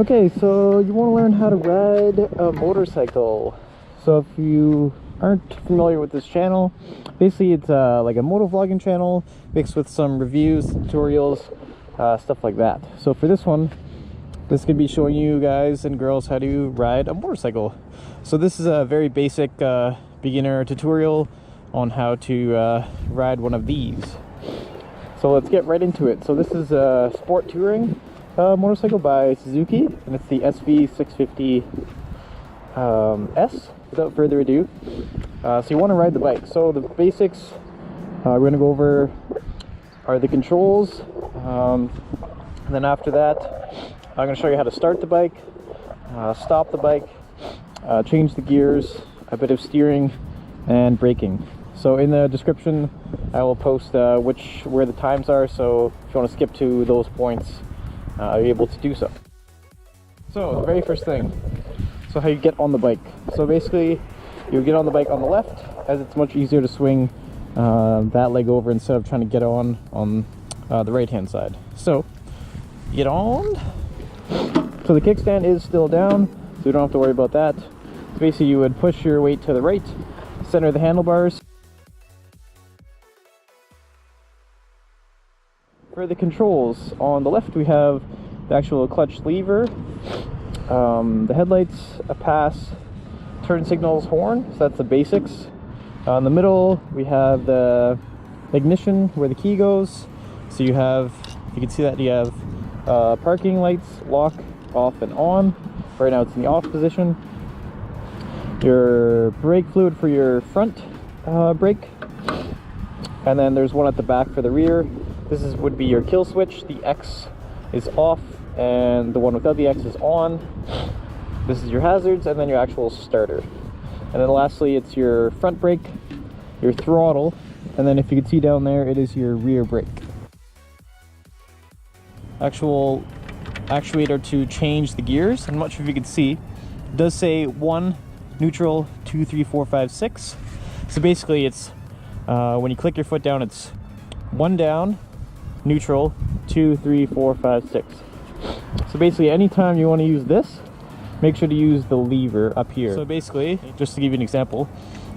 Okay, so you want to learn how to ride a motorcycle. So if you aren't familiar with this channel, basically it's like a motovlogging channel mixed with some reviews, tutorials, stuff like that. So for this one, this could be showing you guys and girls how to ride a motorcycle. So this is a very basic beginner tutorial on how to ride one of these. So let's get right into it. So this is a sport touring motorcycle by Suzuki, and it's the SV650 S. Without further ado, so you want to ride the bike. So the basics we're going to go over are the controls, and then after that I'm going to show you how to start the bike, stop the bike, change the gears, a bit of steering, and braking. So in the description I will post where the times are, so if you want to skip to those points, you're able to do so. So the very first thing, so how you get on the bike. So basically you get on the bike on the left, as it's much easier to swing that leg over instead of trying to get on the right hand side. So get on. So the kickstand is still down, so you don't have to worry about that. So basically you would push your weight to the right, center the handlebars. For the controls, on the left we have the actual clutch lever, the headlights, a pass, turn signals, horn, so that's the basics. In the middle we have the ignition where the key goes. So you have, you can see that you have parking lights, lock, off and on. Right now it's in the off position. Your brake fluid for your front brake, and then there's one at the back for the rear. This would be your kill switch. The X is off and the one without the X is on. This is your hazards, and then your actual starter. And then lastly, it's your front brake, your throttle, and then if you can see down there, it is your rear brake. Actual actuator to change the gears. I'm not sure if you can see. It does say 1, neutral, 2, 3, 4, 5, 6. So basically it's, when you click your foot down, it's 1 down, neutral, 2, 3, 4, 5, 6. So basically anytime you want to use this, make sure to use the lever up here. So basically, just to give you an example,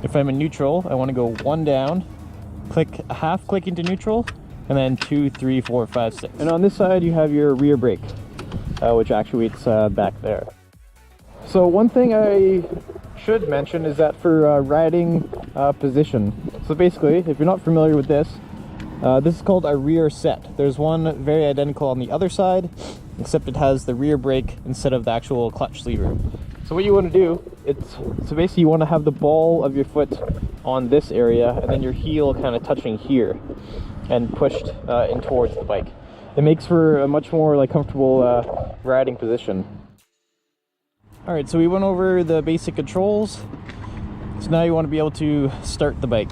if I'm in neutral, I want to go 1 down, click a half click into neutral, and then 2, 3, 4, 5, 6. And on this side you have your rear brake, which actuates back there. So one thing I should mention is that for riding position, so basically if you're not familiar with this, this is called a rear set. There's one very identical on the other side, except it has the rear brake instead of the actual clutch lever. So what you want to do, so basically you want to have the ball of your foot on this area, and then your heel kind of touching here and pushed in towards the bike. It makes for a much more comfortable riding position. Alright, so we went over the basic controls. So now you want to be able to start the bike.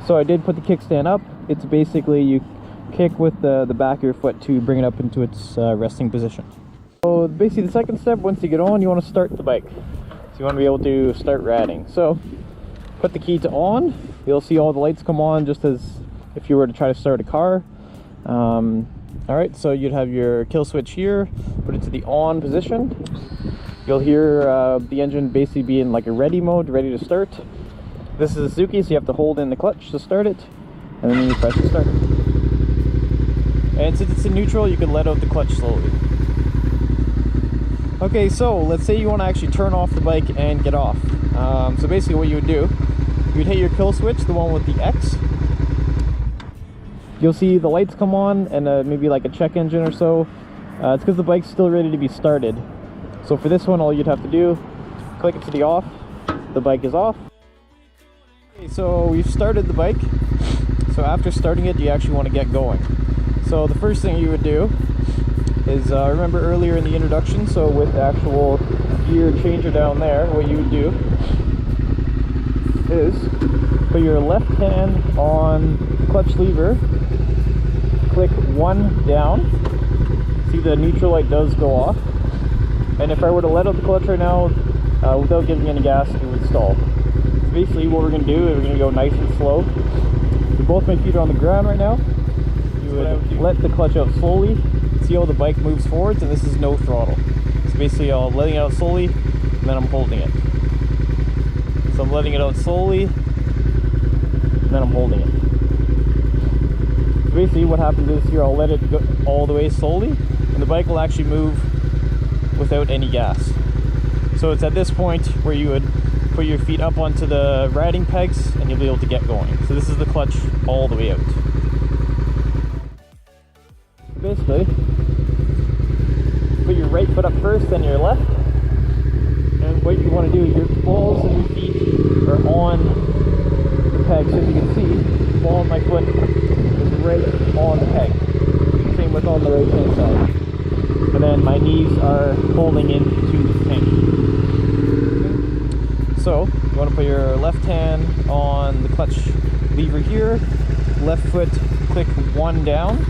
So I did put the kickstand up. It's basically you kick with the back of your foot to bring it up into its resting position. So basically the second step, once you get on, you want to start the bike. So you want to be able to start riding. So put the key to on. You'll see all the lights come on just as if you were to try to start a car. Alright, so you'd have your kill switch here, put it to the on position. You'll hear the engine basically be in like a ready mode, ready to start. This is a Suzuki, so you have to hold in the clutch to start it, and then you press the starter. And since it's in neutral, you can let out the clutch slowly. Okay, so let's say you want to actually turn off the bike and get off. So basically what you would do, you'd hit your kill switch, the one with the X. You'll see the lights come on and maybe like a check engine or so. It's because the bike's still ready to be started. So for this one, all you'd have to do, click it to the off, the bike is off. Okay, so we've started the bike. So after starting it, you actually want to get going. So the first thing you would do is, remember earlier in the introduction, so with the actual gear changer down there, what you would do is put your left hand on the clutch lever, click 1 down, see the neutral light does go off, and if I were to let out the clutch right now without giving any gas, it would stall. So basically what we're going to do is we're going to go nice and slow. So both my feet are on the ground right now. You would let the clutch out slowly, see how the bike moves forwards, and this is no throttle. So basically I'm letting it out slowly, and then I'm holding it. So I'm letting it out slowly, and then I'm holding it. So basically what happens is here I'll let it go all the way slowly, and the bike will actually move without any gas. So it's at this point where you would put your feet up onto the riding pegs and you'll be able to get going. So this is the clutch all the way out. Basically, put your right foot up first, then your left. And what you want to do is your balls and your feet are on the peg. So as you can see, the ball of my foot is right on the peg. Same with on the right hand side. And then my knees are holding into the tank. So you want to put your left hand on the clutch lever here, left foot click 1 down.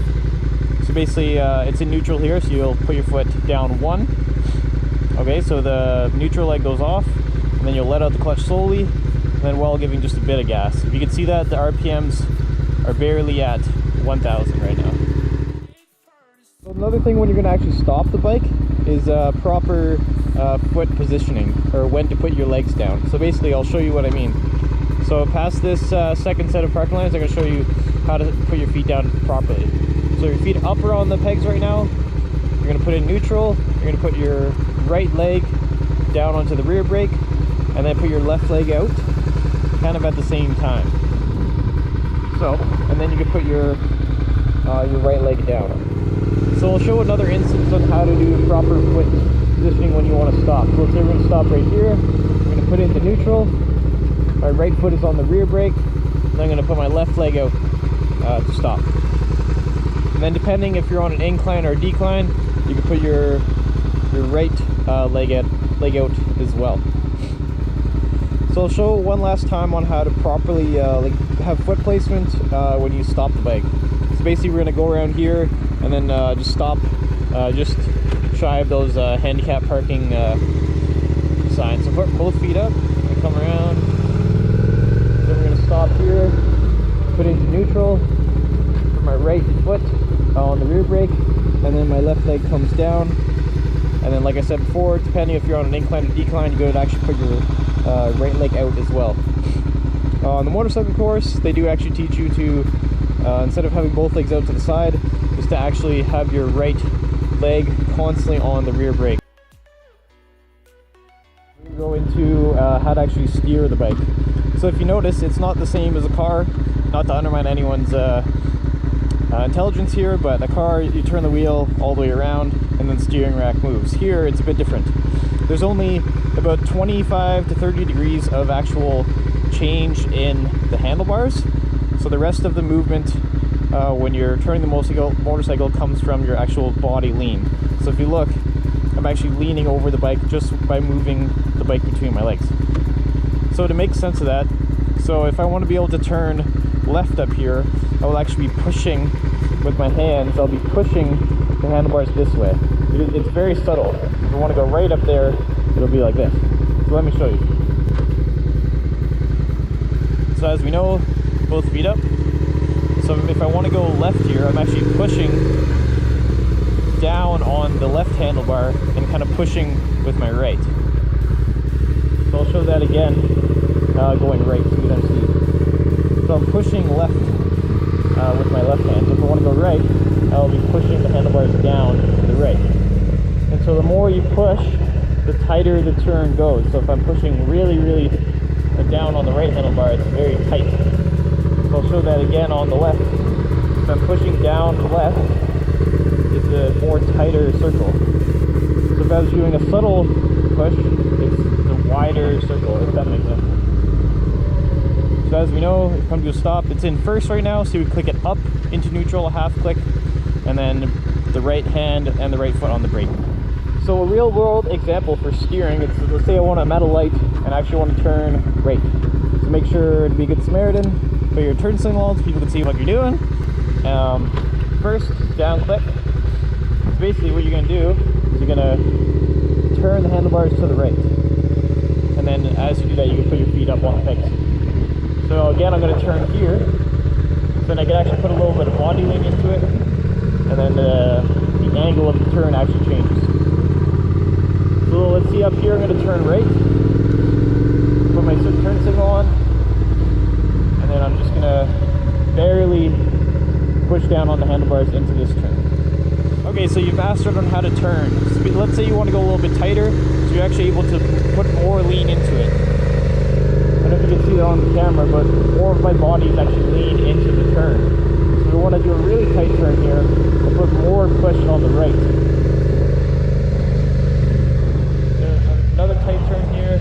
So basically it's in neutral here, so you'll put your foot down 1. Okay, so the neutral leg goes off, and then you'll let out the clutch slowly, and then while giving just a bit of gas. If you can see that, the RPMs are barely at 1,000 right now. So another thing when you're going to actually stop the bike is proper foot positioning, or when to put your legs down. So basically I'll show you what I mean. So past this second set of parking lines, I'm going to show you how to put your feet down properly. So your feet up are on the pegs right now. You're going to put in neutral. You're going to put your right leg down onto the rear brake, and then put your left leg out kind of at the same time. So, and then you can put your right leg down. So I'll show another instance on how to do proper foot positioning when you want to stop. So let's say we're going to stop right here. I'm going to put it into neutral. My right foot is on the rear brake, and I'm going to put my left leg out to stop. And then depending if you're on an incline or a decline, you can put your right leg out as well. So I'll show one last time on how to properly have foot placement when you stop the bike. So basically we're going to go around here and then just stop just shy of those handicap parking signs. So put both feet up and come around. Then we're going to stop here, put into neutral, put my right foot on the rear brake, and then my left leg comes down. And then, like I said before, depending if you're on an incline or decline, you could actually put your right leg out as well. On the motorcycle course, they do actually teach you to, instead of having both legs out to the side, is to actually have your right leg constantly on the rear brake. We're going to go into how to actually steer the bike. So if you notice, it's not the same as a car, not to undermine anyone's intelligence here, but the car, you turn the wheel all the way around and then steering rack moves. Here it's a bit different. There's only about 25 to 30 degrees of actual change in the handlebars, so the rest of the movement when you're turning the motorcycle comes from your actual body lean. So if you look, I'm actually leaning over the bike just by moving the bike between my legs. So to make sense of that, so if I want to be able to turn left up here, I will actually be pushing with my hands. I'll be pushing the handlebars this way. It's very subtle. If I want to go right up there, it'll be like this. So let me show you. So as we know, both feet up. So if I want to go left here, I'm actually pushing down on the left handlebar and kind of pushing with my right. So I'll show that again, going right so you can see. So I'm pushing left with my left hand. So if I want to go right, I'll be pushing the handlebars down to the right. And so the more you push, the tighter the turn goes. So if I'm pushing really, really down on the right handlebar, it's very tight. So I'll show that again on the left. If I'm pushing down to left, it's a more tighter circle. So if I was doing a subtle push, it's a wider circle, if that makes sense. So as we know, if it comes to a stop, it's in first right now, so we click it up into neutral, a half click, and then the right hand and the right foot on the brake. So a real world example for steering, it's, let's say I want I'm at a light and I actually want to turn right. So make sure to be a good Samaritan, put your turn signal so people can see what you're doing. First, down click. So basically what you're going to do is you're going to turn the handlebars to the right. And then as you do that, you can put your feet up on the pegs. So again, I'm going to turn here. So then I can actually put a little bit of body weight into it. And then the angle of the turn actually changes. So let's see, up here I'm going to turn right, put my turn signal on, and then I'm just going to barely push down on the handlebars into this turn. Okay, so you've mastered on how to turn. So let's say you want to go a little bit tighter, so you're actually able to put more lean into it. I don't know if you can see that on the camera, but more of my body is actually lean into the turn. So we want to do a really tight turn here, and put more push on the right. Another tight turn here.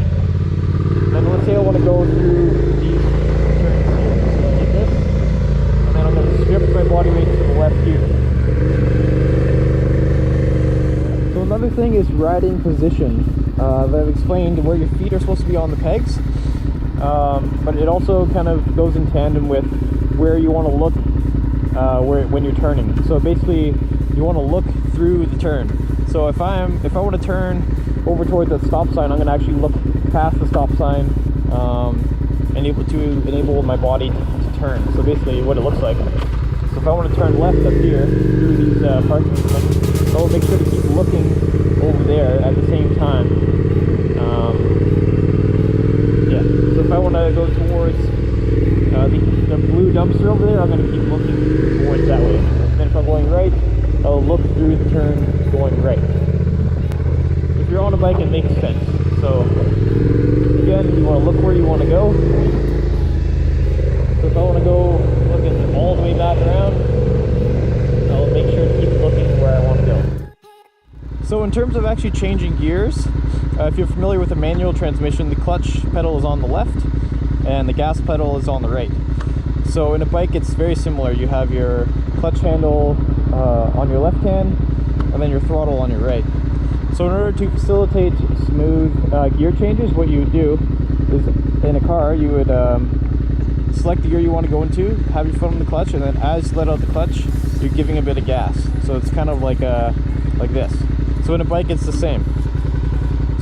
Then let's say I want to go through these turns here. So like this. And then I'm going to strip my body weight to the left here. So another thing is riding position. I've explained where your feet are supposed to be on the pegs. But it also kind of goes in tandem with where you want to look when you're turning. So basically you want to look through the turn. So if I want to turn over towards that stop sign, I'm going to actually look past the stop sign and able to enable my body to turn. So basically what it looks like. So if I want to turn left up here through these parking spots, I'll make sure to keep looking over there at the same time. Yeah. So if I want to go towards the blue dumpster over there, I'm going to keep looking towards that way. And then if I'm going right, I'll look through the turn going right. If you're on a bike, it makes sense. So again, you want to look where you want to go. So if I want to go looking all the way back around, I'll make sure to keep looking where I want to go. So in terms of actually changing gears, if you're familiar with a manual transmission, the clutch pedal is on the left and the gas pedal is on the right. So in a bike, it's very similar. You have your clutch handle on your left hand and then your throttle on your right. So in order to facilitate smooth gear changes, what you would do is in a car, you would select the gear you want to go into, have your foot on the clutch, and then as you let out the clutch, you're giving a bit of gas. So it's kind of like this. So in a bike, it's the same.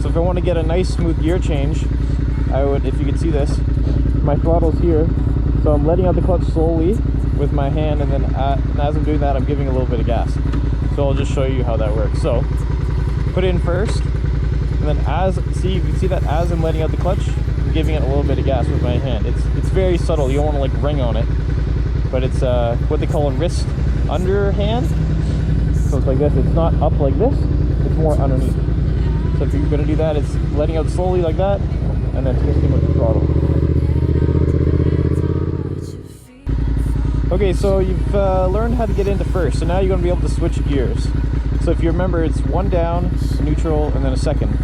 So if I want to get a nice smooth gear change, I would, if you can see this, my throttle's here. So I'm letting out the clutch slowly with my hand, and then as I'm doing that, I'm giving a little bit of gas. So I'll just show you how that works. So put it in first, and then you can see that as I'm letting out the clutch, I'm giving it a little bit of gas with my hand. It's very subtle. You don't want to like ring on it, but it's what they call a wrist underhand. So it's like this. It's not up like this. It's more underneath. So if you're going to do that, it's letting out slowly like that, and then twisting with the throttle. Okay, so you've learned how to get into first, so now you're going to be able to switch gears. So if you remember, it's one down, neutral, and then a second.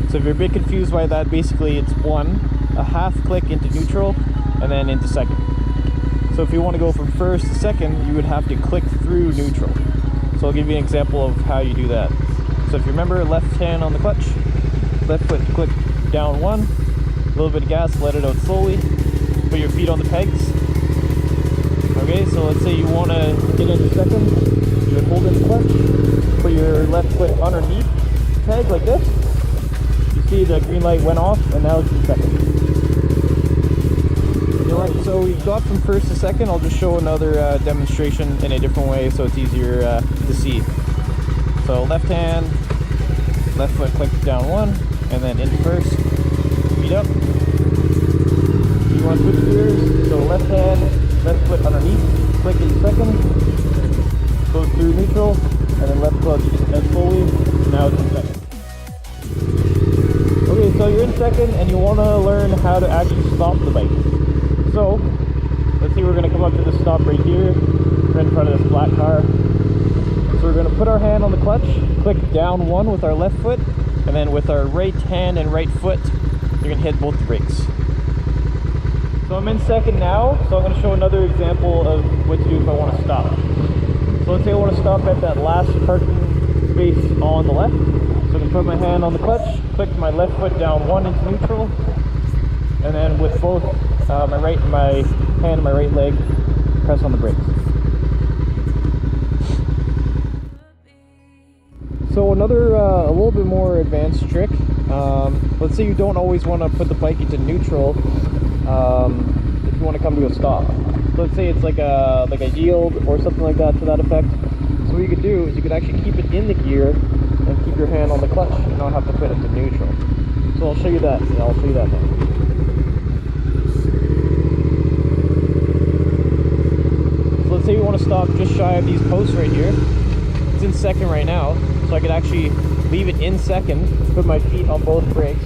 So if you're a bit confused by that, basically it's a half click into neutral, and then into second. So if you want to go from first to second, you would have to click through neutral. So I'll give you an example of how you do that. So if you remember, left hand on the clutch, left foot click down one, a little bit of gas, let it out slowly, put your feet on the pegs. Okay, so let's say you want to get into second, you would hold in the clutch, put your left foot underneath the peg like this. You see the green light went off, and now it's in second. Alright, so we got from first to second. I'll just show another demonstration in a different way so it's easier to see. So left hand, left foot click down one, and then into first, feet up. You want to switch gears, so left hand, left foot underneath, click in second, goes through neutral, and then left clutch and slowly, now it's in second. Okay, so you're in second and you want to learn how to actually stop the bike. So, let's see, we're going to come up to this stop right here, right in front of this black car. So we're going to put our hand on the clutch, click down one with our left foot, and then with our right hand and right foot, you're going to hit both the brakes. So I'm in second now, so I'm going to show another example of what to do if I want to stop. So let's say I want to stop at that last parking space on the left. So I'm going to put my hand on the clutch, click my left foot down one into neutral, and then with both my hand and my right leg, press on the brakes. So another, a little bit more advanced trick. Let's say you don't always want to put the bike into neutral if you want to come to a stop. So let's say it's like a yield or something like that to that effect. So what what you could do is you could actually keep it in the gear and keep your hand on the clutch and not have to put it to neutral. So I'll show you that. Yeah, I'll show you that now. So let's say we want to stop just shy of these posts right here. It's in second right now, so I could actually leave it in second, put my feet on both brakes,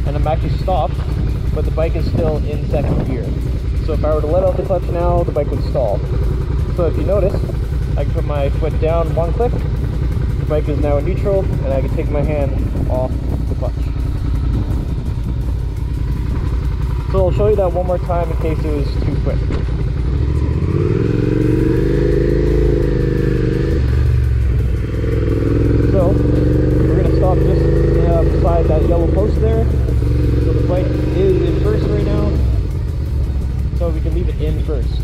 and I'm actually stopped, but the bike is still in second gear. So if I were to let out the clutch now, the bike would stall. So if you notice, I can put my foot down one click, the bike is now in neutral, and I can take my hand off the clutch. So I'll show you that one more time in case it was too quick. So we're going to stop just beside that yellow post there. So the bike is in first right now, so we can leave it in first.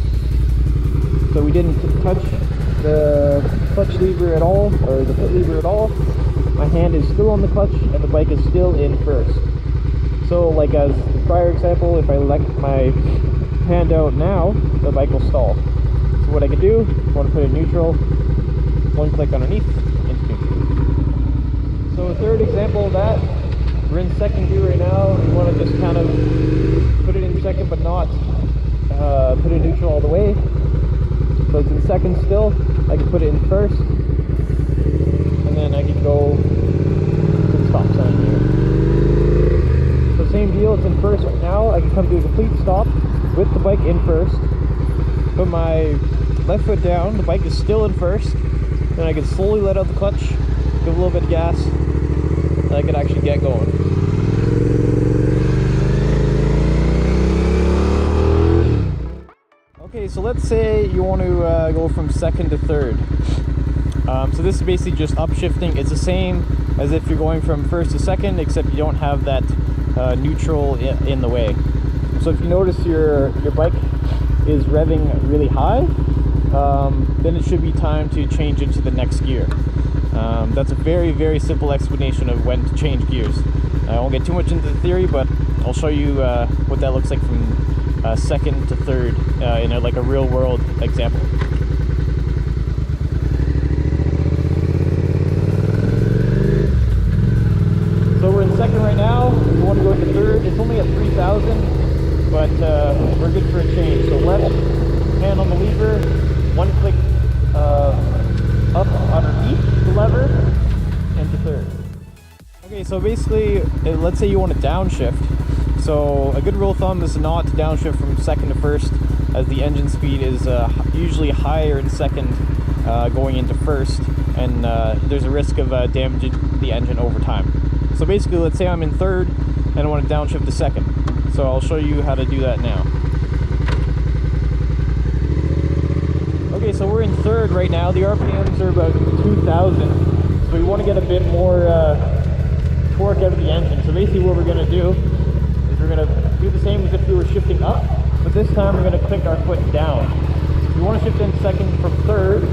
So we didn't touch the clutch lever at all, or the foot lever at all. My hand is still on the clutch and the bike is still in first. So like as the prior example, if I let my hand out now, the bike will stall. So what I can do, I want to put it in neutral, one click underneath, into neutral. So a third example of that, we're in second gear right now. We want to just kind of put it in second but not put it in neutral all the way. So it's in second still. I can put it in first, and then I can go to the stop sign here. So same deal, it's in first right now. I can come to a complete stop with the bike in first, put my left foot down, the bike is still in first, then I can slowly let out the clutch, give a little bit of gas, and I can actually get going. Okay, so let's say you want to go from second to third. So this is basically just upshifting. It's the same as if you're going from first to second, except you don't have that neutral in the way. So if you notice your bike is revving really high, then it should be time to change into the next gear. That's a very, very simple explanation of when to change gears. I won't get too much into the theory, but I'll show you what that looks like from second to third in a real world example. So we're in second right now. We want to go to third. It's only at 3,000, but we're good for a change. So left hand on the lever, one click up underneath the lever, and to third. Okay, so basically, let's say you want to downshift. So a good rule of thumb is not to downshift from second to first, as the engine speed is usually higher in second going into first, and there's a risk of damaging the engine over time. So basically, let's say I'm in third and I want to downshift to second. So I'll show you how to do that now. Okay, so we're in third right now. The RPMs are about 2,000. So we want to get a bit more torque out of the engine. So basically what we're going to do is we're going to do the same as if we were shifting up, but this time we're going to click our foot down. So if you want to shift in second from third,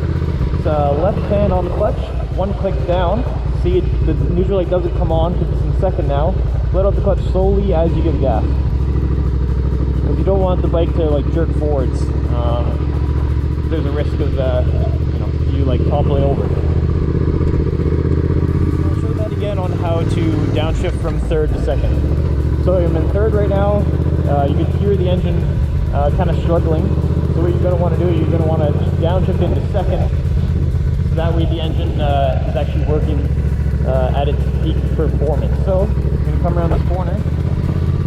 it's left hand on the clutch, one click down. See, the neutral light doesn't come on because it's in second now. Let out the clutch slowly as you give gas. Because you don't want the bike to jerk forwards. There's a risk of you toppling over. I'll show that again on how to downshift from third to second. So I'm in third right now. You can hear the engine kind of struggling. So what you're going to want to do, you're going to want to downshift into second. So that way the engine is actually working at its peak performance. So you're going to come around this corner.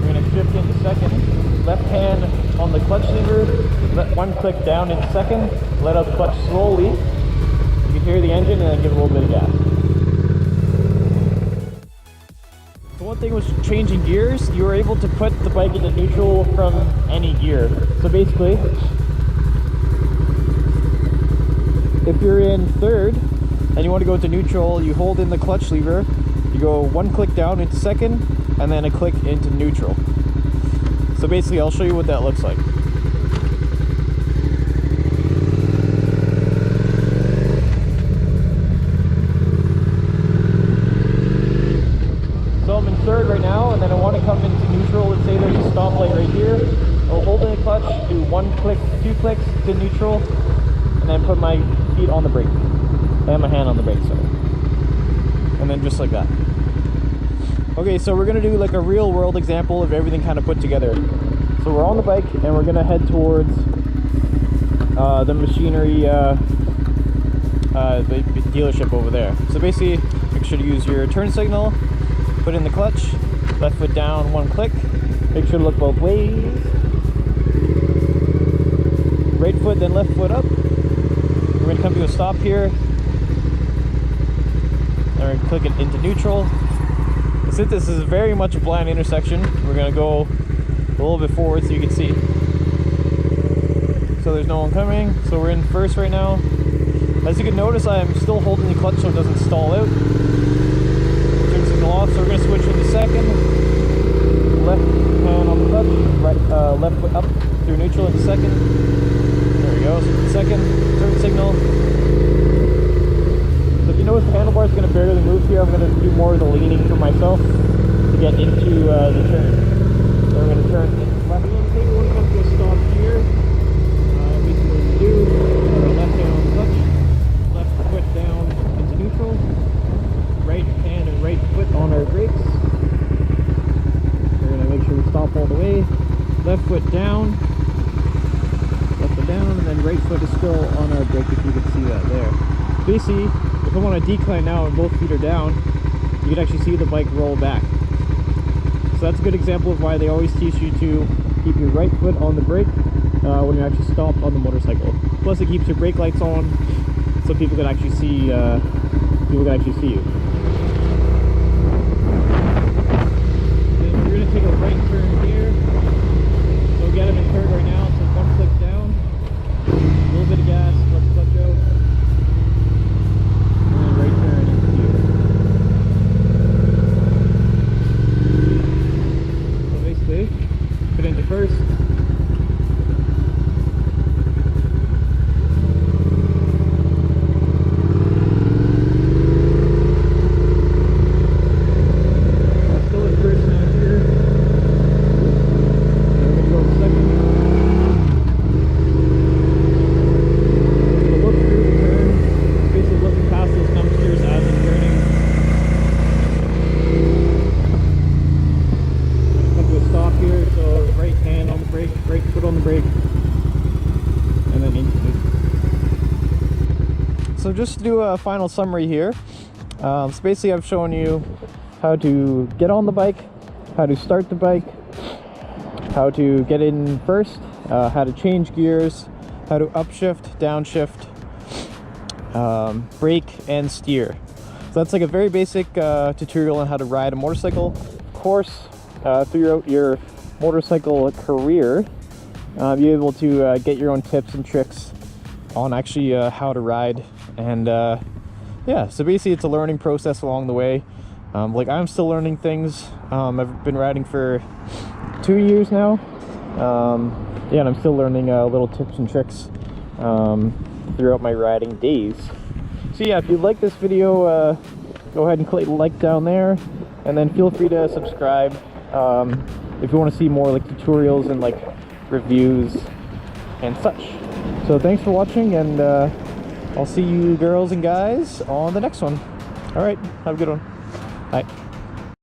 You're going to shift into second. Left hand on the clutch lever. Let one click down in second. Let out the clutch slowly. You can hear the engine and then give it a little bit of gas. So one thing was changing gears. You were able to put the bike into neutral from any gear. So basically, if you're in third and you want to go to neutral, you hold in the clutch lever, you go one click down into second, and then a click into neutral. So basically, I'll show you what that looks like. So I'm in third right now, and then I want to come into neutral. Let's say there's a stoplight right here. I'll hold in the clutch, do one click, two clicks to neutral, and then put my feet on the brake. and my hand on the brake, sorry. And then just like that. Okay, so we're gonna do like a real world example of everything kind of put together. So we're on the bike and we're gonna head towards the machinery the dealership over there. So basically, make sure to use your turn signal, put in the clutch, left foot down, one click, make sure to look both ways, right foot then left foot up. We're going to come to a stop here, and we're going to click it into neutral. And since this is very much a blind intersection, we're going to go a little bit forward so you can see. So there's no one coming, so we're in first right now. As you can notice, I'm still holding the clutch so it doesn't stall out. Turn signal off, so we're going to switch into second. Left hand on the clutch, right, left foot up through neutral into second. There we go, so second, turn signal. So if you notice the handlebar is going to barely move here, I'm going to do more of the leaning for myself to get into the turn. So we're going to turn left. We're going to come to a stop here. Basically what we do, our left hand on the clutch. Foot down into neutral, right hand and right foot on our brakes. We're going to make sure we stop all the way. Left foot down, and then right foot is still on our brake, if you can see that there. Basically, if I'm on a decline now and both feet are down, you can actually see the bike roll back. So that's a good example of why they always teach you to keep your right foot on the brake when you're actually stopped on the motorcycle. Plus it keeps your brake lights on, so people can actually see you. And we're gonna take a right turn here. So get them in third right now. So one click down, a little bit of gas, let the clutch out, and then right turn into here. So basically, put into first. So just to do a final summary here, so basically I've shown you how to get on the bike, how to start the bike, how to get in first, how to change gears, how to upshift, downshift, brake and steer. So that's like a very basic tutorial on how to ride a motorcycle. Of course, throughout your motorcycle career, you're able to get your own tips and tricks on actually how to ride. And yeah, so basically it's a learning process along the way. Like I'm still learning things. I've been riding for 2 years now. Yeah, and I'm still learning little tips and tricks throughout my riding days. So yeah, if you like this video, go ahead and click like down there, and then feel free to subscribe if you want to see more like tutorials and like reviews and such. So thanks for watching, and I'll see you girls and guys on the next one. All right, have a good one. Bye.